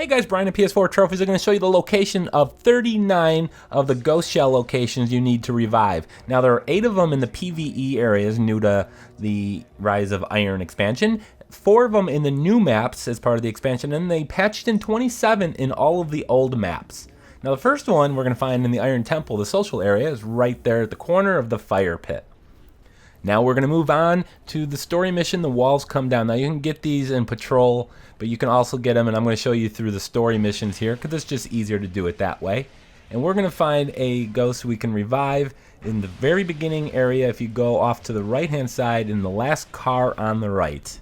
Hey guys, Brian at PS4 Trophies are going to show you the location of 39 of the ghost shell locations you need to revive. Now there are 8 of them in the PVE areas new to the Rise of Iron expansion, 4 of them in the new maps as part of the expansion, and they patched in 27 in all of the old maps. Now the first one we're going to find in the Iron Temple, the social area, is right there at the corner of the fire pit. Now we're going to move on to the story mission, The Walls Come Down. Now you can get these in patrol, but you can also get them, and I'm going to show you through the story missions here, because it's just easier to do it that way. And we're going to find a ghost we can revive in the very beginning area if you go off to the right-hand side in the last car on the right.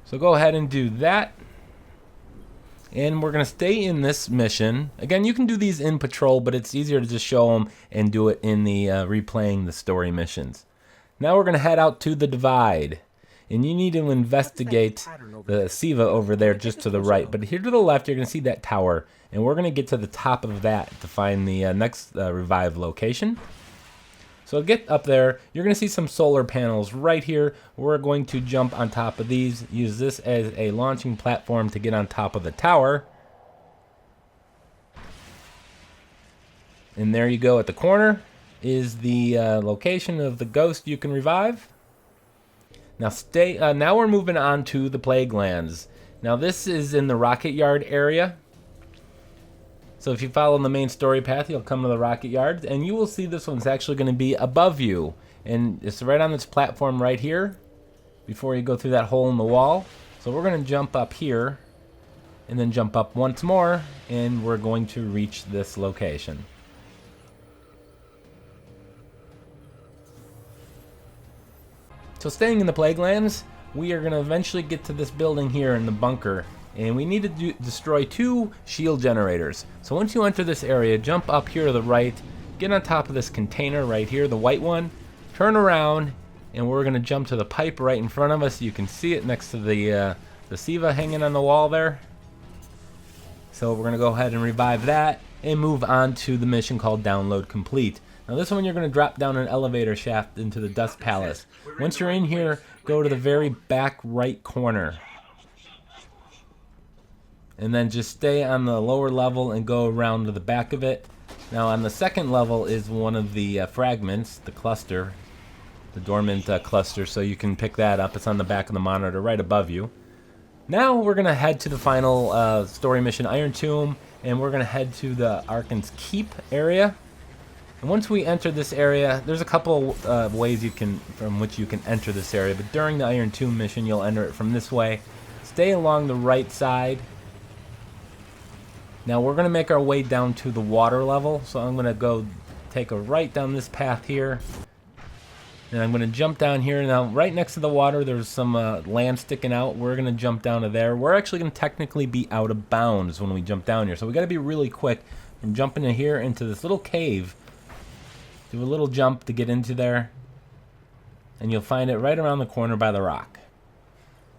So go ahead and do that. And we're going to stay in this mission. Again, you can do these in patrol, but it's easier to just show them and do it in the replaying the story missions. Now we're going to head out to the Divide. And you need to investigate the Thieve over there just to the right. But here to the left, you're going to see that tower. And we're going to get to the top of that to find the next revive location. So to get up there, you're going to see some solar panels right here. We're going to jump on top of these, use this as a launching platform to get on top of the tower. And there you go, at the corner is the location of the ghost you can revive. Now now we're moving on to the Plaguelands. Now this is in the Rocket Yard area. So if you follow the main story path, you'll come to the Rocket Yards, and you will see this one's actually going to be above you. And it's right on this platform right here, before you go through that hole in the wall. So we're going to jump up here, and then jump up once more, and we're going to reach this location. So staying in the Plaguelands, we are going to eventually get to this building here in the bunker. And we need to destroy 2 shield generators. So once you enter this area, jump up here to the right, get on top of this container right here, the white one, turn around, and we're going to jump to the pipe right in front of us. You can see it next to the Thieve hanging on the wall there. So we're going to go ahead and revive that and move on to the mission called Download Complete. Now this one you're going to drop down an elevator shaft into the Dust Palace. Once you're in here, go to the very back right corner. And then just stay on the lower level and go around to the back of it. Now on the second level is one of the fragments, the cluster, the dormant cluster, so you can pick that up. It's on the back of the monitor right above you. Now we're going to head to the final story mission, Iron Tomb, and we're going to head to the Arkan's Keep area. And once we enter this area, there's a couple ways from which you can enter this area, but during the Iron Tomb mission you'll enter it from this way. Stay along the right side. Now we're going to make our way down to the water level, so I'm going to go take a right down this path here, and I'm going to jump down here. Now right next to the water there's some land sticking out. We're going to jump down to there. We're actually going to technically be out of bounds when we jump down here, so we got to be really quick. I'm jumping in here into this little cave, do a little jump to get into there, and you'll find it right around the corner by the rock.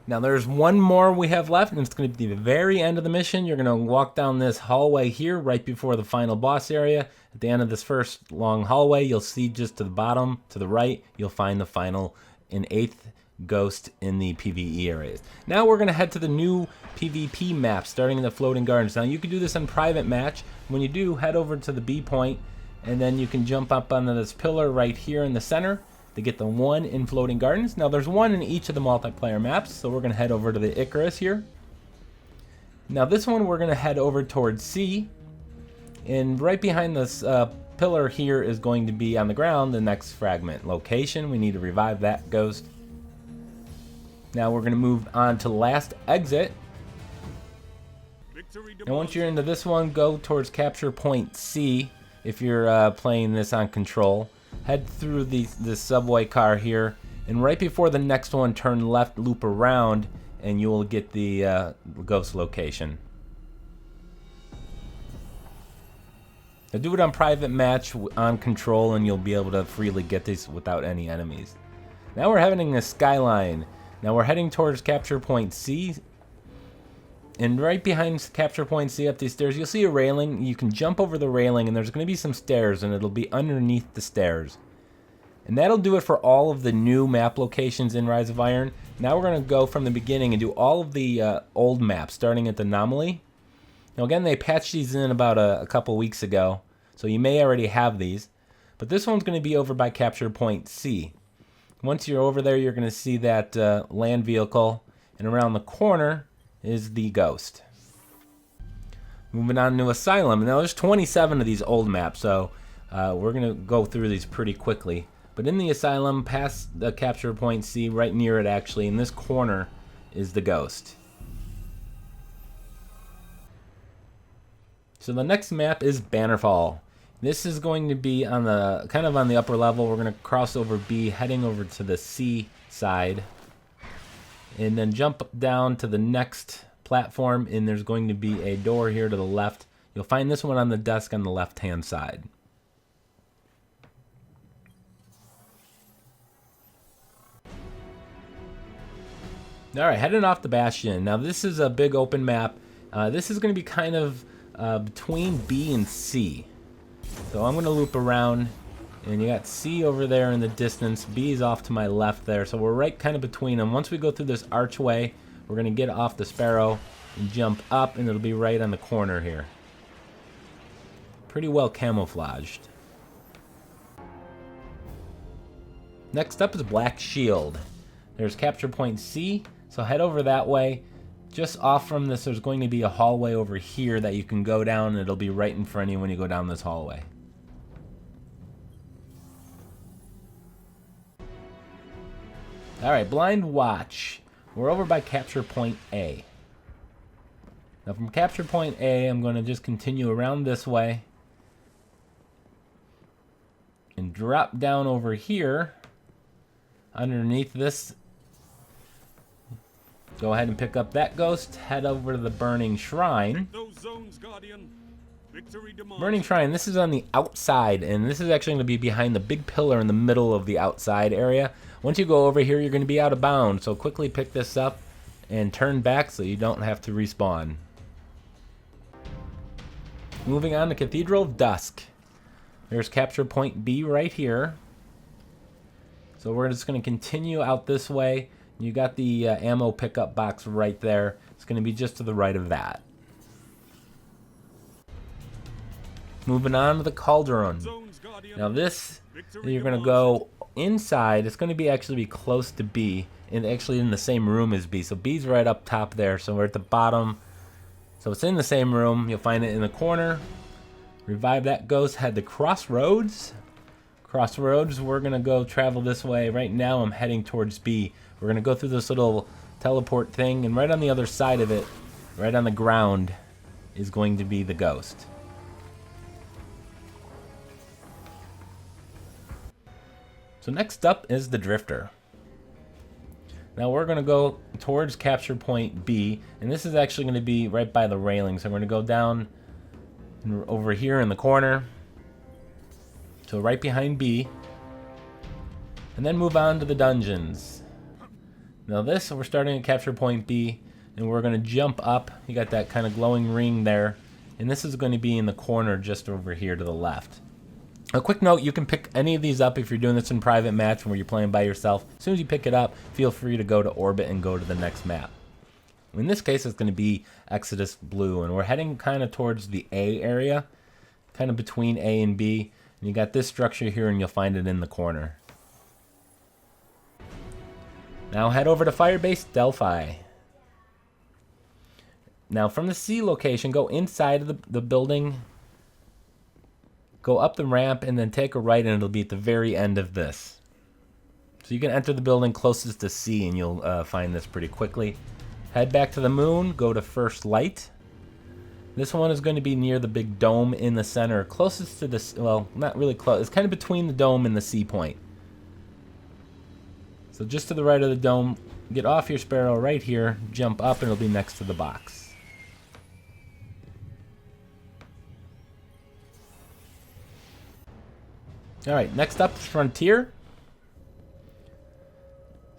Now there's one more we have left, and it's going to be the very end of the mission. You're going to walk down this hallway here right before the final boss area. At the end of this first long hallway, you'll see just to the bottom, to the right, you'll find the final and 8th ghost in the PvE areas. Now we're going to head to the new PvP map, starting in the Floating Gardens. Now you can do this in private match. When you do, head over to the B point, and then you can jump up onto this pillar right here in the center to get the one in Floating Gardens. Now there's one in each of the multiplayer maps, so we're going to head over to the Icarus here. Now this one we're going to head over towards C, and right behind this pillar here is going to be on the ground the next fragment location. We need to revive that ghost. Now we're going to move on to Last Exit. And once you're into this one, go towards Capture Point C if you're playing this on control. Head through this subway car here, and right before the next one, turn left, loop around, and you will get the ghost location. Now do it on private match on control, and you'll be able to freely get these without any enemies. Now we're heading to Skyline. Now we're heading towards Capture Point C. And right behind Capture Point C up these stairs, you'll see a railing. You can jump over the railing, and there's going to be some stairs, and it'll be underneath the stairs. And that'll do it for all of the new map locations in Rise of Iron. Now we're going to go from the beginning and do all of the old maps, starting at the Anomaly. Now again, they patched these in about a couple weeks ago, so you may already have these. But this one's going to be over by Capture Point C. Once you're over there, you're going to see that land vehicle, and around the corner is the Ghost. Moving on to Asylum. Now there's 27 of these old maps, so we're going to go through these pretty quickly. But in the Asylum, past the Capture Point C, right near it actually, in this corner, is the Ghost. So the next map is Bannerfall. This is going to be on the kind of on the upper level. We're going to cross over B, heading over to the C side, and then jump down to the next platform, and there's going to be a door here to the left. You'll find this one on the desk on the left-hand side. Alright, heading off the Bastion. Now this is a big open map. This is going to be kind of between B and C. So I'm going to loop around, and you got C over there in the distance. B is off to my left there, so we're right kind of between them. Once we go through this archway, we're going to get off the Sparrow and jump up, and it'll be right on the corner here. Pretty well camouflaged. Next up is Black Shield. There's Capture Point C. So head over that way. Just off from this, there's going to be a hallway over here that you can go down, and it'll be right in front of you when you go down this hallway. Alright, Blind Watch. We're over by Capture Point A. Now from Capture Point A, I'm going to just continue around this way and drop down over here underneath this. Go ahead and pick up that Ghost, head over to the Burning Shrine. Burning Shrine, this is on the outside, and this is actually going to be behind the big pillar in the middle of the outside area. Once you go over here, you're going to be out of bounds, so quickly pick this up and turn back so you don't have to respawn. Moving on to Cathedral of Dusk. There's Capture Point B right here. So we're just going to continue out this way. You got the ammo pickup box right there. It's going to be just to the right of that. Moving on to the Cauldron. Now this, you're going to go inside. It's going to be actually be close to B, and actually in the same room as B. So B's right up top there. So we're at the bottom. So it's in the same room. You'll find it in the corner. Revive that Ghost. Head to Crossroads. Crossroads, we're going to go travel this way. Right now I'm heading towards B. We're going to go through this little teleport thing, and right on the other side of it, right on the ground, is going to be the Ghost. So next up is the Drifter. Now we're going to go towards Capture Point B, and this is actually going to be right by the railing. So we're going to go down over here in the corner, so right behind B, and then move on to the dungeons. Now this, we're starting at Capture Point B, and we're going to jump up. You got that kind of glowing ring there, and this is going to be in the corner just over here to the left. A quick note, you can pick any of these up if you're doing this in private match where you're playing by yourself. As soon as you pick it up, feel free to go to orbit and go to the next map. In this case, it's going to be Exodus Blue, and we're heading kind of towards the A area, kind of between A and B. And you got this structure here, and you'll find it in the corner. Now head over to Firebase Delphi. Now from the C location, go inside of the building, go up the ramp, and then take a right, and it'll be at the very end of this. So you can enter the building closest to C, and you'll find this pretty quickly. Head back to the moon, go to First Light. This one is going to be near the big dome in the center, closest to the, well, not really close. It's kind of between the dome and the C point. So just to the right of the dome, get off your Sparrow right here, jump up, and it'll be next to the box. Alright, next up is Frontier.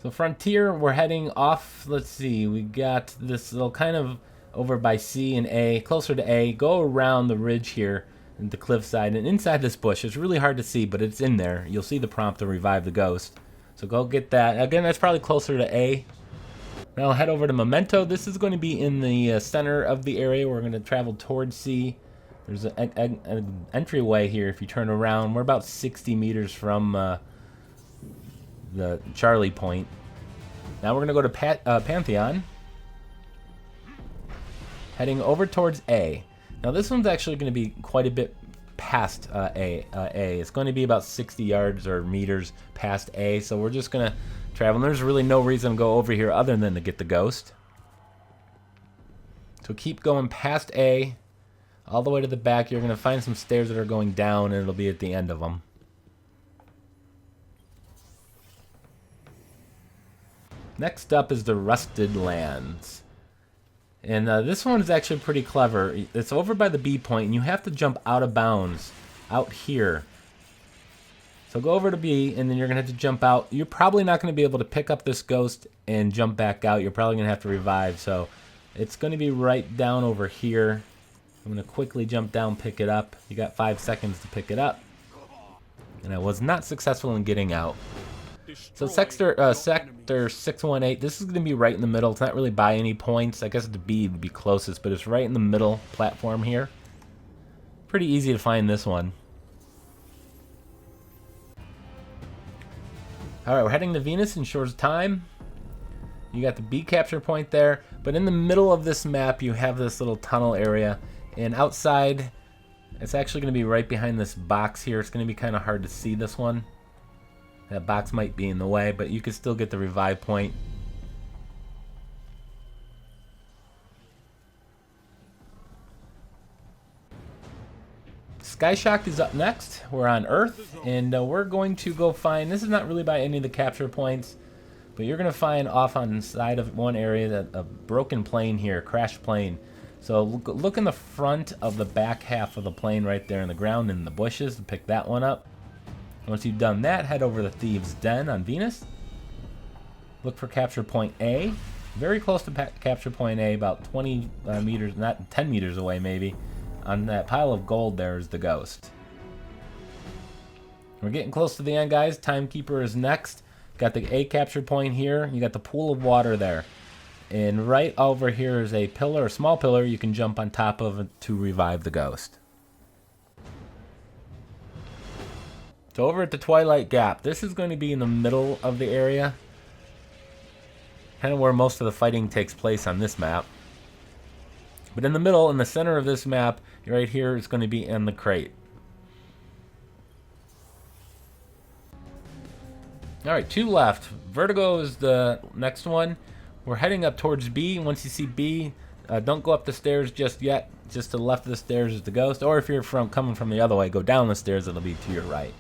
So Frontier, we're heading off, let's see, we got this little kind of over by C and A, closer to A, go around the ridge here, the cliffside, and inside this bush. It's really hard to see, but it's in there. You'll see the prompt to revive the ghost. So go get that. Again, that's probably closer to A. Now head over to Memento. This is going to be in the center of the area. We're going to travel towards C. There's an entryway here if you turn around. We're about 60 meters from the Charlie point. Now we're going to go to Pantheon. Heading over towards A. Now this one's actually going to be quite a bit past A. It's going to be about 60 yards or meters past A. So we're just going to travel. There's really no reason to go over here other than to get the ghost. So keep going past A. All the way to the back. You're going to find some stairs that are going down, and it'll be at the end of them. Next up is the Rusted Lands. And this one is actually pretty clever. It's over by the B point, and you have to jump out of bounds out here. So go over to B, and then you're going to have to jump out. You're probably not going to be able to pick up this ghost and jump back out. You're probably going to have to revive. So it's going to be right down over here. I'm going to quickly jump down, pick it up. You got 5 seconds to pick it up. And I was not successful in getting out. So sector 618, this is going to be right in the middle. It's not really by any points. I guess the B would be closest, but it's right in the middle platform here. Pretty easy to find this one. Alright, we're heading to Venus in Shores Time. You got the B capture point there, but in the middle of this map you have this little tunnel area, and outside it's actually going to be right behind this box here. It's going to be kind of hard to see this one. That box might be in the way, but you can still get the revive point. Skyshock is up next. We're on Earth, and we're going to go find, this is not really by any of the capture points, but you're going to find off on the side of one area that a broken plane here, crashed plane. So look in the front of the back half of the plane right there in the ground in the bushes and pick that one up. Once you've done that, head over to Thieves' Den on Venus. Look for capture point A. Very close to capture point A, about 20 meters, not 10 meters away maybe. On that pile of gold there is the ghost. We're getting close to the end, guys. Timekeeper is next. Got the A capture point here. You got the pool of water there. And right over here is a pillar, a small pillar you can jump on top of to revive the ghost. So over at the Twilight Gap, this is going to be in the middle of the area. Kind of where most of the fighting takes place on this map. But in the middle, in the center of this map, right here is going to be in the crate. Alright, 2 left. Vertigo is the next one. We're heading up towards B. Once you see B, don't go up the stairs just yet. Just to the left of the stairs is the ghost. Or if you're coming from the other way, go down the stairs, it'll be to your right.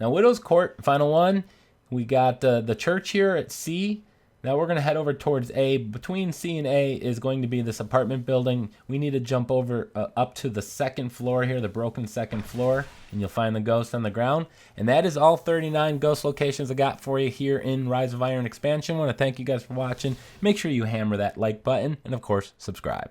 Now, Widow's Court, final one. We got the church here at C. Now we're going to head over towards A. Between C and A is going to be this apartment building. We need to jump over up to the second floor here, the broken second floor, and you'll find the ghost on the ground. And that is all 39 ghost locations I got for you here in Rise of Iron Expansion. I want to thank you guys for watching. Make sure you hammer that like button, and of course, subscribe.